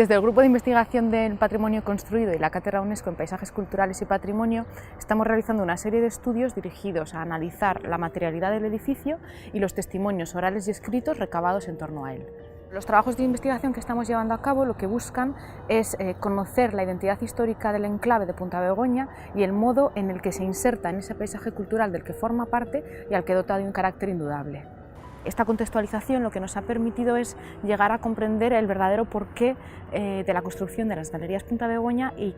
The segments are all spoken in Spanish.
Desde el Grupo de Investigación del Patrimonio Construido y la Cátedra UNESCO en Paisajes Culturales y Patrimonio estamos realizando una serie de estudios dirigidos a analizar la materialidad del edificio y los testimonios orales y escritos recabados en torno a él. Los trabajos de investigación que estamos llevando a cabo lo que buscan es conocer la identidad histórica del enclave de Punta Begoña y el modo en el que se inserta en ese paisaje cultural del que forma parte y al que dota de un carácter indudable. Esta contextualización lo que nos ha permitido es llegar a comprender el verdadero porqué de la construcción de las Galerías Punta Begoña y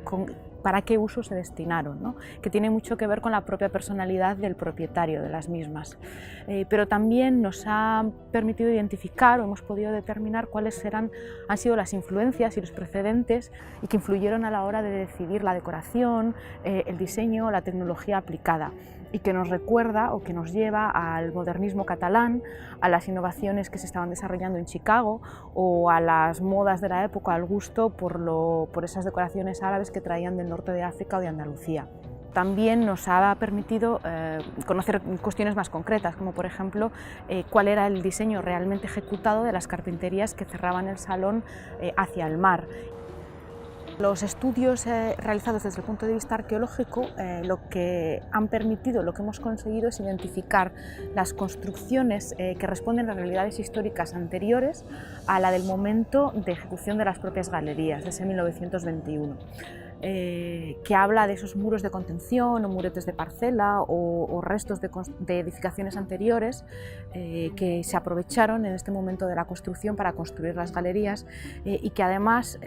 para qué uso se destinaron, ¿no? Que tiene mucho que ver con la propia personalidad del propietario de las mismas. Pero también nos ha permitido identificar o hemos podido determinar cuáles han sido las influencias y los precedentes y que influyeron a la hora de decidir la decoración, el diseño o la tecnología aplicada, y que nos recuerda o que nos lleva al modernismo catalán, a las innovaciones que se estaban desarrollando en Chicago o a las modas de la época, al gusto por esas decoraciones árabes que traían del norte de África o de Andalucía. También nos ha permitido conocer cuestiones más concretas, como por ejemplo cuál era el diseño realmente ejecutado de las carpinterías que cerraban el salón hacia el mar. Los estudios realizados desde el punto de vista arqueológico lo que han permitido, lo que hemos conseguido es identificar las construcciones que responden a realidades históricas anteriores a la del momento de ejecución de las propias galerías, de ese 1921. Que habla de esos muros de contención o muretes de parcela o restos de edificaciones anteriores que se aprovecharon en este momento de la construcción para construir las galerías y que además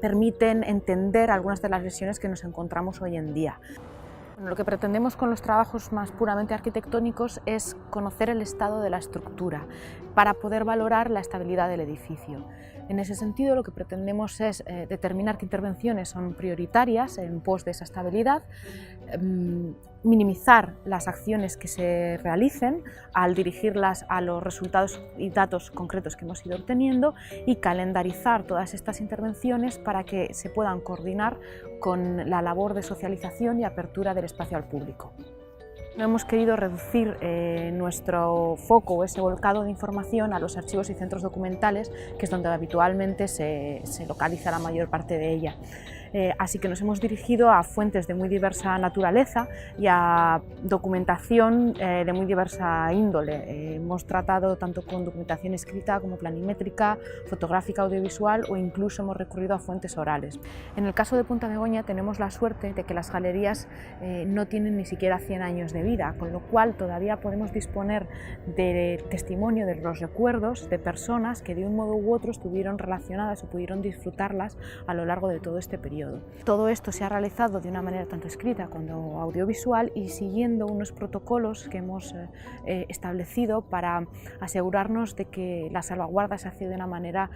permiten entender algunas de las lesiones que nos encontramos hoy en día. Lo que pretendemos con los trabajos más puramente arquitectónicos es conocer el estado de la estructura para poder valorar la estabilidad del edificio. En ese sentido, lo que pretendemos es determinar qué intervenciones son prioritarias en pos de esa estabilidad, minimizar las acciones que se realicen al dirigirlas a los resultados y datos concretos que hemos ido obteniendo y calendarizar todas estas intervenciones para que se puedan coordinar con la labor de socialización y apertura del espacio al público. No hemos querido reducir nuestro foco o ese volcado de información a los archivos y centros documentales, que es donde habitualmente se localiza la mayor parte de ella. Así que nos hemos dirigido a fuentes de muy diversa naturaleza y a documentación de muy diversa índole. Hemos tratado tanto con documentación escrita como planimétrica, fotográfica, audiovisual o incluso hemos recurrido a fuentes orales. En el caso de Punta Begoña tenemos la suerte de que las galerías no tienen ni siquiera 100 años de vida, con lo cual todavía podemos disponer de testimonio de los recuerdos de personas que de un modo u otro estuvieron relacionadas o pudieron disfrutarlas a lo largo de todo este periodo. Todo esto se ha realizado de una manera tanto escrita como audiovisual y siguiendo unos protocolos que hemos establecido para asegurarnos de que la salvaguarda se hace de una manera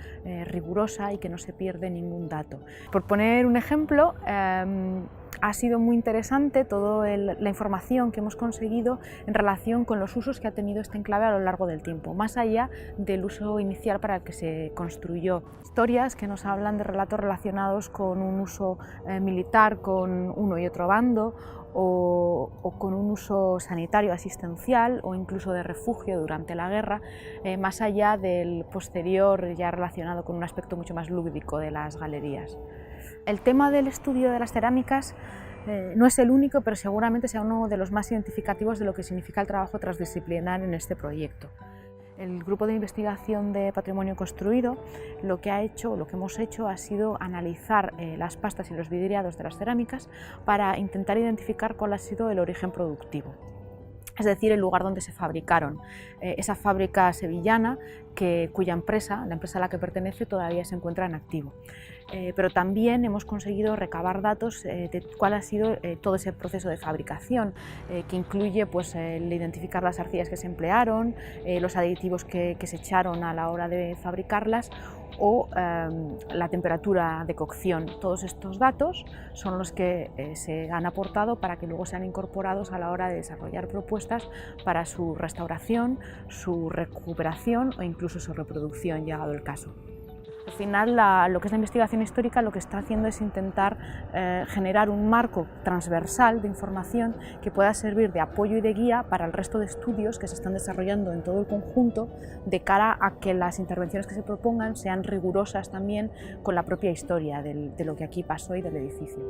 rigurosa y que no se pierde ningún dato. Por poner un ejemplo, ha sido muy interesante toda la información que hemos conseguido en relación con los usos que ha tenido este enclave a lo largo del tiempo, más allá del uso inicial para el que se construyó. Historias que nos hablan de relatos relacionados con un uso militar con uno y otro bando o con un uso sanitario asistencial o incluso de refugio durante la guerra, más allá del posterior ya relacionado con un aspecto mucho más lúdico de las galerías. El tema del estudio de las cerámicas no es el único, pero seguramente sea uno de los más identificativos de lo que significa el trabajo transdisciplinar en este proyecto. El Grupo de Investigación de Patrimonio Construido lo que hemos hecho ha sido analizar las pastas y los vidriados de las cerámicas para intentar identificar cuál ha sido el origen productivo, es decir, el lugar donde se fabricaron. Esa fábrica sevillana cuya empresa, la empresa a la que pertenece, todavía se encuentra en activo. Pero también hemos conseguido recabar datos de cuál ha sido todo ese proceso de fabricación, que incluye pues, el identificar las arcillas que se emplearon, los aditivos que se echaron a la hora de fabricarlas o la temperatura de cocción. Todos estos datos son los que se han aportado para que luego sean incorporados a la hora de desarrollar propuestas para su restauración, su recuperación o incluso su reproducción, llegado el caso. Al final, lo que es la investigación histórica lo que está haciendo es intentar generar un marco transversal de información que pueda servir de apoyo y de guía para el resto de estudios que se están desarrollando en todo el conjunto, de cara a que las intervenciones que se propongan sean rigurosas también con la propia historia de lo que aquí pasó y del edificio.